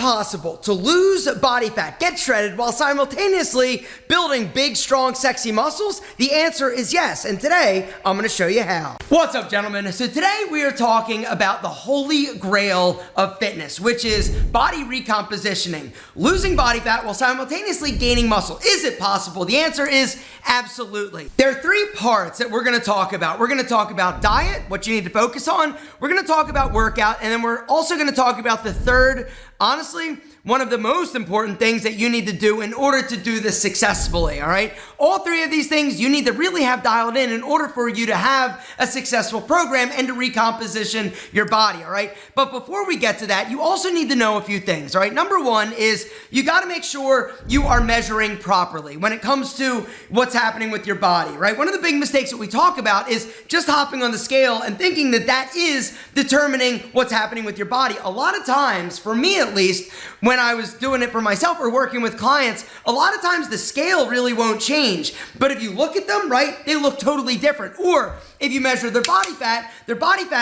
possible to lose body fat, get shredded, while simultaneously building big, strong, sexy muscles? The answer is yes, and today I'm going to show you how. What's up, gentlemen? So today we are talking about the holy grail of fitness, which is body recompositioning, losing body fat while simultaneously gaining muscle. Is it possible? The answer is absolutely. There are three parts that we're going to talk about. We're going to talk about diet, what you need to focus on. We're going to talk about workout, and then we're also going to talk about the third, honestly, one of the most important things that you need to do in order to do this successfully, all right? All three of these things you need to really have dialed in order for you to have a successful program and to recomposition your body, all right? But before we get to that, you also need to know a few things, all right? Number one is you got to make sure you are measuring properly when it comes to what's happening with your body, right? One of the big mistakes that we talk about is just hopping on the scale and thinking that that is determining what's happening with your body. A lot of times, for me at least, when I was doing it for myself or working with clients, a lot of times the scale really won't change. But if you look at them, right, they look totally different. Or if you measure their body fat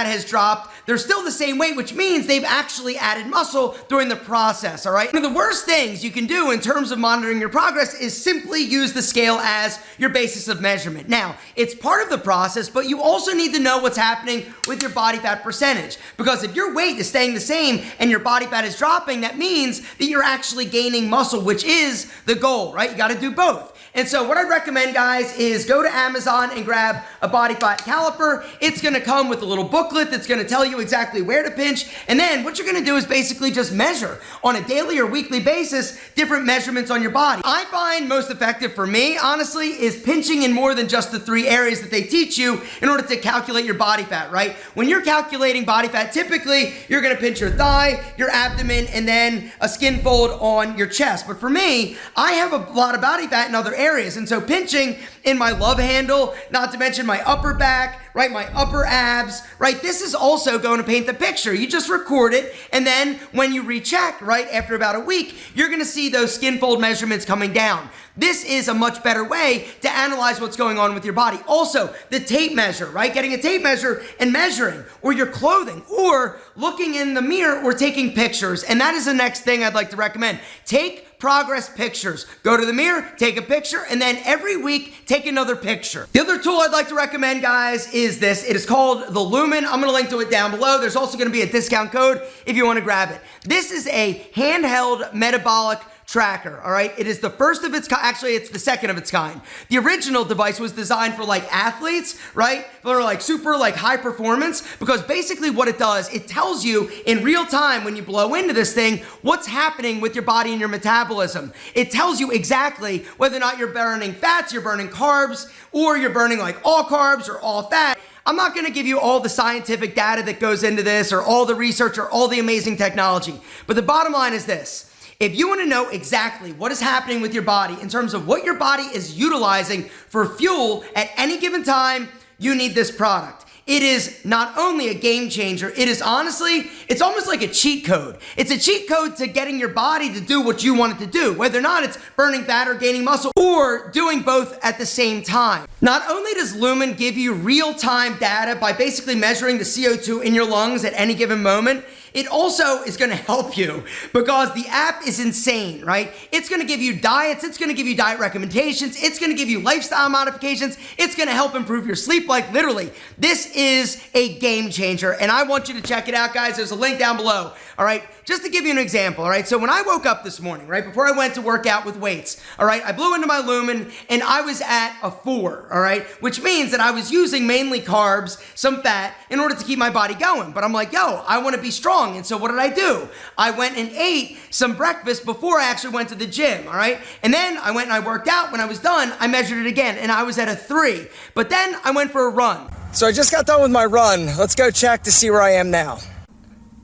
has dropped. They're still the same weight, which means they've actually added muscle during the process, all right? One of the worst things you can do in terms of monitoring your progress is simply use the scale as your basis of measurement. Now, it's part of the process, but you also need to know what's happening with your body fat percentage. Because if your weight is staying the same and your body fat is dropping, that means that you're actually gaining muscle, which is the goal, right? You got to do both. And so what I recommend, guys, is go to Amazon and grab a body fat caliper. It's going to come with a little booklet that's going to tell you exactly where to pinch. And then what you're going to do is basically just measure on a daily or weekly basis different measurements on your body. I find most effective for me, honestly, is pinching in more than just the three areas that they teach you in order to calculate your body fat, right? When you're calculating body fat, typically you're going to pinch your thigh, your abdomen, and then a skin fold on your chest. But for me, I have a lot of body fat in other areas. And so pinching in my love handle, not to mention my upper back, right, my upper abs, right, this is also going to paint the picture. You just record it, and then when you recheck, right, after about a week, you're going to see those skin fold measurements coming down. This is a much better way to analyze what's going on with your body. Also, the tape measure, right? Getting a tape measure and measuring, or your clothing, or looking in the mirror or taking pictures. And that is the next thing I'd like to recommend. Take progress pictures. Go to the mirror, take a picture, and then every week, take another picture. The other tool I'd like to recommend, guys, is this. It is called the Lumen. I'm going to link to it down below. There's also going to be a discount code if you want to grab it. This is a handheld metabolic tracker, all right? It is the first of its kind. Actually, it's the second of its kind. The original device was designed for like athletes, right? For like super like high performance, because basically what it does, it tells you in real time when you blow into this thing, what's happening with your body and your metabolism. It tells you exactly whether or not you're burning fats, you're burning carbs, or you're burning like all carbs or all fat. I'm not going to give you all the scientific data that goes into this or all the research or all the amazing technology, but the bottom line is this. If you want to know exactly what is happening with your body in terms of what your body is utilizing for fuel at any given time, you need this product. It is not only a game changer, it is honestly, it's almost like a cheat code. It's a cheat code to getting your body to do what you want it to do, whether or not it's burning fat or gaining muscle or doing both at the same time. Not only does Lumen give you real-time data by basically measuring the CO2 in your lungs at any given moment, it also is going to help you because the app is insane, right? It's going to give you diets. It's going to give you diet recommendations. It's going to give you lifestyle modifications. It's going to help improve your sleep. Like literally, this is a game changer. And I want you to check it out, guys. There's a link down below. All right. Just to give you an example. All right. So when I woke up this morning, right, before I went to work out with weights, all right, I blew into my Lumen and I was at a 4. All right. Which means that I was using mainly carbs, some fat in order to keep my body going. But I'm like, yo, I want to be strong. And so what did I do? I went and ate some breakfast before I actually went to the gym, all right? And then I went and I worked out. When I was done, I measured it again, and I was at a 3. But then I went for a run. So I just got done with my run. Let's go check to see where I am now.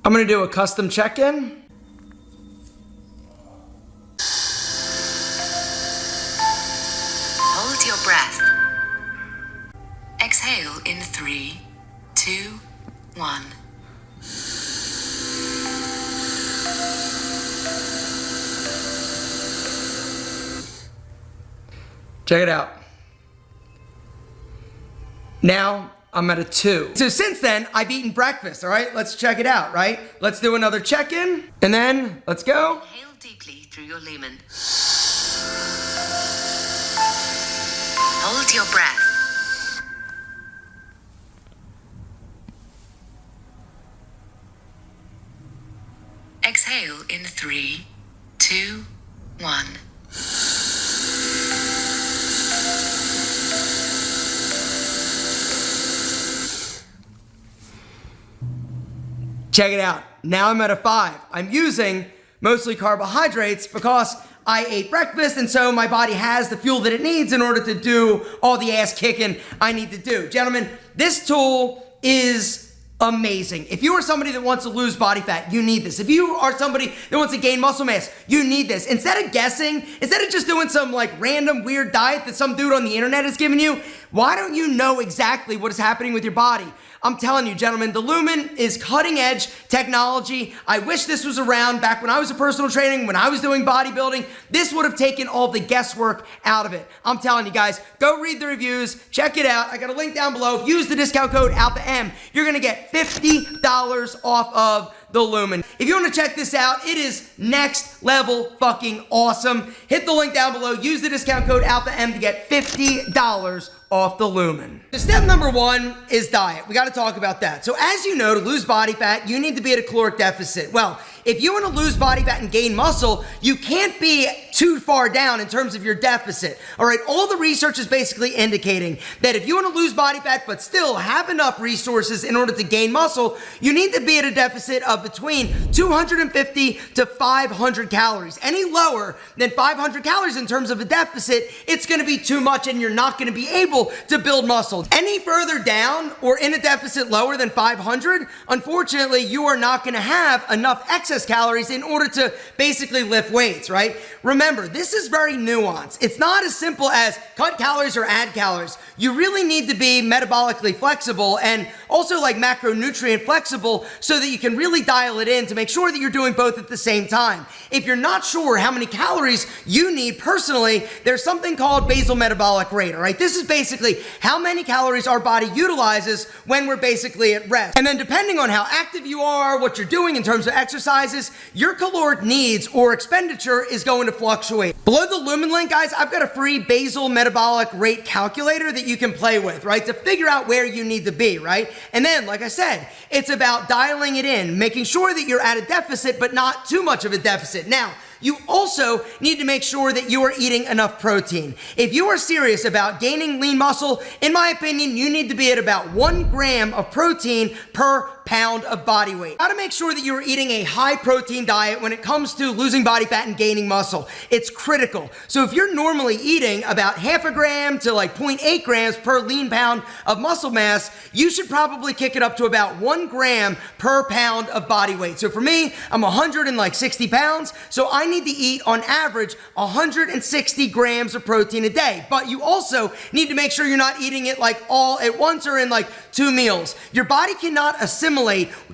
I'm going to do a custom check-in. Hold your breath. Exhale in 3, 2, 1. Check it out. Now, I'm at a 2. So since then, I've eaten breakfast, all right? Let's check it out, right? Let's do another check-in, and then let's go. Inhale deeply through your lumen. Hold your breath. Exhale in 3, 2, 1. Check it out. Now I'm at a 5. I'm using mostly carbohydrates because I ate breakfast, and so my body has the fuel that it needs in order to do all the ass kicking I need to do. Gentlemen, this tool is amazing. If you are somebody that wants to lose body fat, you need this. If you are somebody that wants to gain muscle mass, you need this. Instead of guessing, instead of just doing some like random weird diet that some dude on the internet is giving you, why don't you know exactly what is happening with your body? I'm telling you, gentlemen, the Lumen is cutting edge technology. I wish this was around back when I was a personal training, when I was doing bodybuilding. This would have taken all the guesswork out of it. I'm telling you guys, go read the reviews, check it out. I got a link down below. Use the discount code ALPHAM. You're gonna get $50 off of the Lumen. If you want to check this out, it is next level fucking awesome. Hit the link down below. Use the discount code ALPHAM to get $50 off the Lumen. So step number 1 is diet. We got to talk about that. So as you know, to lose body fat, you need to be at a caloric deficit. Well, if you want to lose body fat and gain muscle, you can't be too far down in terms of your deficit. All right, all the research is basically indicating that if you want to lose body fat but still have enough resources in order to gain muscle, you need to be at a deficit of between 250 to 500 calories. Any lower than 500 calories in terms of a deficit, it's going to be too much and you're not going to be able to build muscle. Any further down or in a deficit lower than 500, unfortunately, you are not going to have enough excess calories in order to basically lift weights, right? Remember, this is very nuanced. It's not as simple as cut calories or add calories. You really need to be metabolically flexible and also like macronutrient flexible so that you can really dial it in to make sure that you're doing both at the same time. If you're not sure how many calories you need personally, there's something called basal metabolic rate, all right? This is basically how many calories our body utilizes when we're basically at rest. And then depending on how active you are, what you're doing in terms of exercises, your caloric needs or expenditure is going to fluctuate. Below the Lumen link, guys, I've got a free basal metabolic rate calculator that you can play with, right? To figure out where you need to be, right? And then, like I said, it's about dialing it in, making sure that you're at a deficit, but not too much of a deficit. Now, you also need to make sure that you are eating enough protein. If you are serious about gaining lean muscle, in my opinion, you need to be at about 1 gram of protein per pound of body weight. How to make sure that you're eating a high protein diet when it comes to losing body fat and gaining muscle. It's critical. So if you're normally eating about 0.5 gram to like 0.8 grams per lean pound of muscle mass, you should probably kick it up to about 1 gram per pound of body weight. So for me, I'm 160 pounds, so I need to eat on average 160 grams of protein a day. But you also need to make sure you're not eating it like all at once or in like 2 meals. Your body cannot assimilate,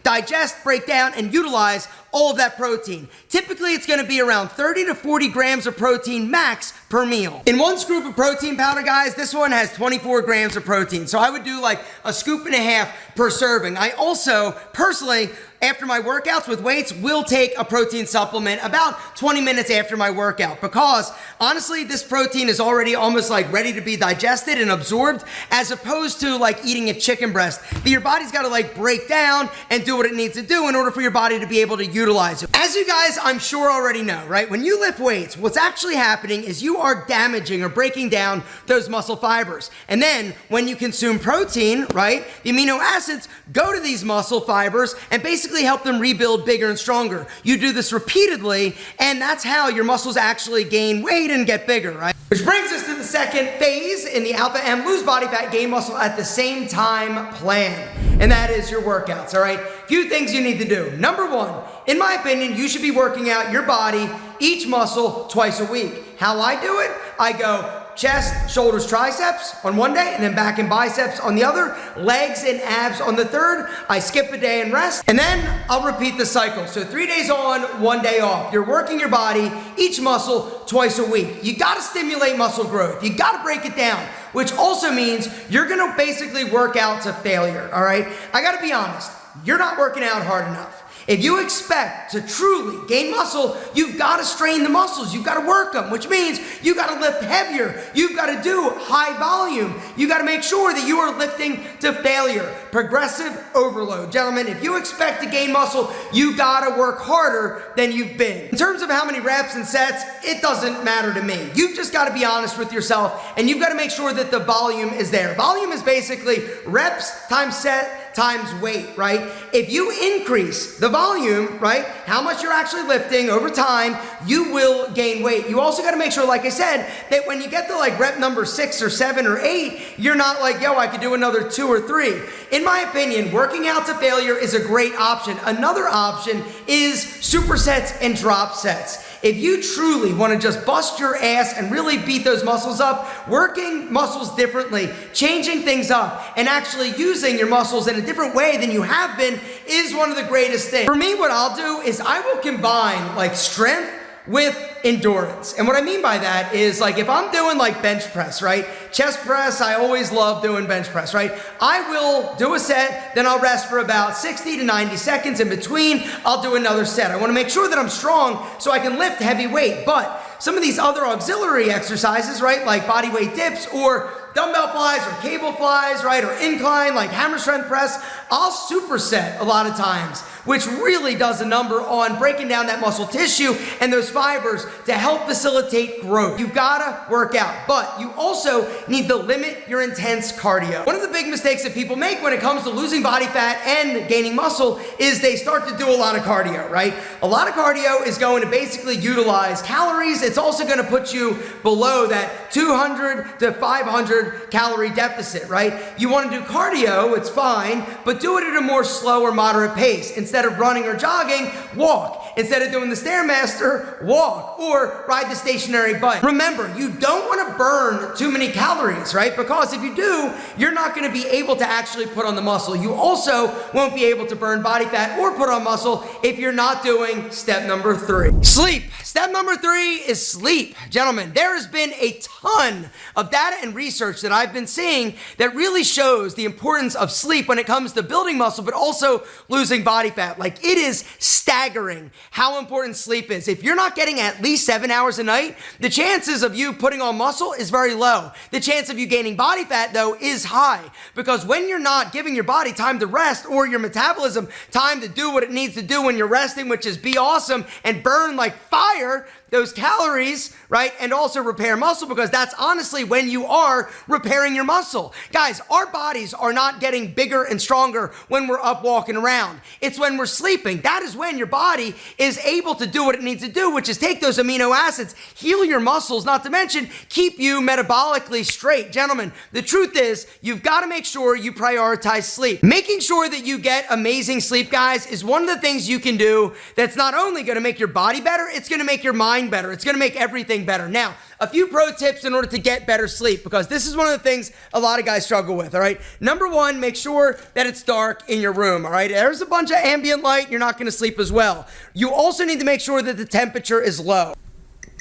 digest, break down, and utilize all of that protein. Typically, it's gonna be around 30 to 40 grams of protein max per meal. In 1 scoop of protein powder, guys, this one has 24 grams of protein. So I would do like a scoop and a half per serving. I also, personally, after my workouts with weights, will take a protein supplement about 20 minutes after my workout because honestly, this protein is already almost like ready to be digested and absorbed as opposed to like eating a chicken breast that your body's got to like break down and do what it needs to do in order for your body to be able to utilize it. As you guys, I'm sure already know, right? When you lift weights, what's actually happening is you are damaging or breaking down those muscle fibers. And then when you consume protein, right, the amino acids go to these muscle fibers and basically help them rebuild bigger and stronger. You do this repeatedly, and that's how your muscles actually gain weight and get bigger, right? Which brings us to the second phase in the Alpha M lose body fat, gain muscle at the same time plan, and that is your workouts, all right? Few things you need to do. Number 1, in my opinion, you should be working out your body, each muscle, twice a week. How I do it, I go chest, shoulders, triceps on one day, and then back and biceps on the other, legs and abs on the third. I skip a day and rest, and then I'll repeat the cycle. So 3 days on, 1 day off. You're working your body, each muscle, twice a week. You gotta stimulate muscle growth. You gotta break it down. which also means you're gonna basically work out to failure, all right? I gotta be honest, you're not working out hard enough. If you expect to truly gain muscle, you've got to strain the muscles. You've got to work them, which means you got to lift heavier. You've got to do high volume. You got to make sure that you are lifting to failure. Progressive overload. Gentlemen, if you expect to gain muscle, you got to work harder than you've been. In terms of how many reps and sets, it doesn't matter to me. You've just got to be honest with yourself, and you've got to make sure that the volume is there. Volume is basically reps times set times weight, right? If you increase the volume, right, how much you're actually lifting over time, you will gain weight. You also got to make sure, like I said, that when you get to like rep number 6 or 7 or 8, you're not like, yo, I could do another 2 or 3. In my opinion, working out to failure is a great option. Another option is supersets and drop sets. If you truly want to just bust your ass and really beat those muscles up, working muscles differently, changing things up, and actually using your muscles in a different way than you have been is one of the greatest things. For me, what I'll do is I will combine like strength with endurance. And what I mean by that is like if I'm doing like bench press, right? Chest press, I always love doing bench press, right? I will do a set, then I'll rest for about 60 to 90 seconds. In between, I'll do another set. I want to make sure that I'm strong so I can lift heavy weight. But some of these other auxiliary exercises, right? Like body weight dips or dumbbell flies or cable flies, right? Or incline, like hammer strength press, I'll superset a lot of times, which really does a number on breaking down that muscle tissue and those fibers to help facilitate growth. You've gotta work out, but you also need to limit your intense cardio. One of the big mistakes that people make when it comes to losing body fat and gaining muscle is they start to do a lot of cardio, right? A lot of cardio is going to basically utilize calories. It's also gonna put you below that 200 to 500 calorie deficit, right? You wanna do cardio, it's fine, but do it at a more slow or moderate pace. Instead of running or jogging, walk. Instead of doing the stairmaster, walk or ride the stationary bike. Remember, you don't want to burn too many calories, right? Because if you do, you're not going to be able to actually put on the muscle. You also won't be able to burn body fat or put on muscle if you're not doing step number 3. Sleep. Step number 3 is sleep. Gentlemen, there has been a ton of data and research that I've been seeing that really shows the importance of sleep when it comes to building muscle, but also losing body fat. Like, it is staggering how important sleep is. If you're not getting at least 7 hours a night, the chances of you putting on muscle is very low. The chance of you gaining body fat, though, is high, because when you're not giving your body time to rest or your metabolism time to do what it needs to do when you're resting, which is be awesome and burn like fire, those calories, right? And also repair muscle, because that's honestly when you are repairing your muscle. Guys, our bodies are not getting bigger and stronger when we're up walking around. It's when we're sleeping. That is when your body is able to do what it needs to do, which is take those amino acids, heal your muscles, not to mention keep you metabolically straight. Gentlemen, the truth is you've got to make sure you prioritize sleep. Making sure that you get amazing sleep, guys, is one of the things you can do that's not only going to make your body better, it's going to make your mind better. It's going to make everything better. Now, a few pro tips in order to get better sleep, because this is one of the things a lot of guys struggle with, all right? Number 1, make sure that it's dark in your room, all right? There's a bunch of ambient light, you're not going to sleep as well. You also need to make sure that the temperature is low.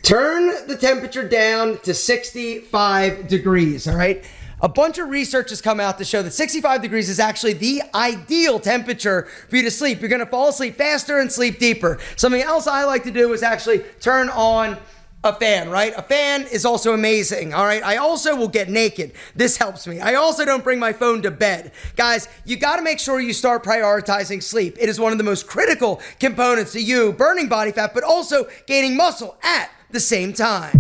Turn the temperature down to 65 degrees, all right? A bunch of research has come out to show that 65 degrees is actually the ideal temperature for you to sleep. You're going to fall asleep faster and sleep deeper. Something else I like to do is actually turn on a fan, right? A fan is also amazing, all right? I also will get naked. This helps me. I also don't bring my phone to bed. Guys, you got to make sure you start prioritizing sleep. It is one of the most critical components to you burning body fat, but also gaining muscle at the same time.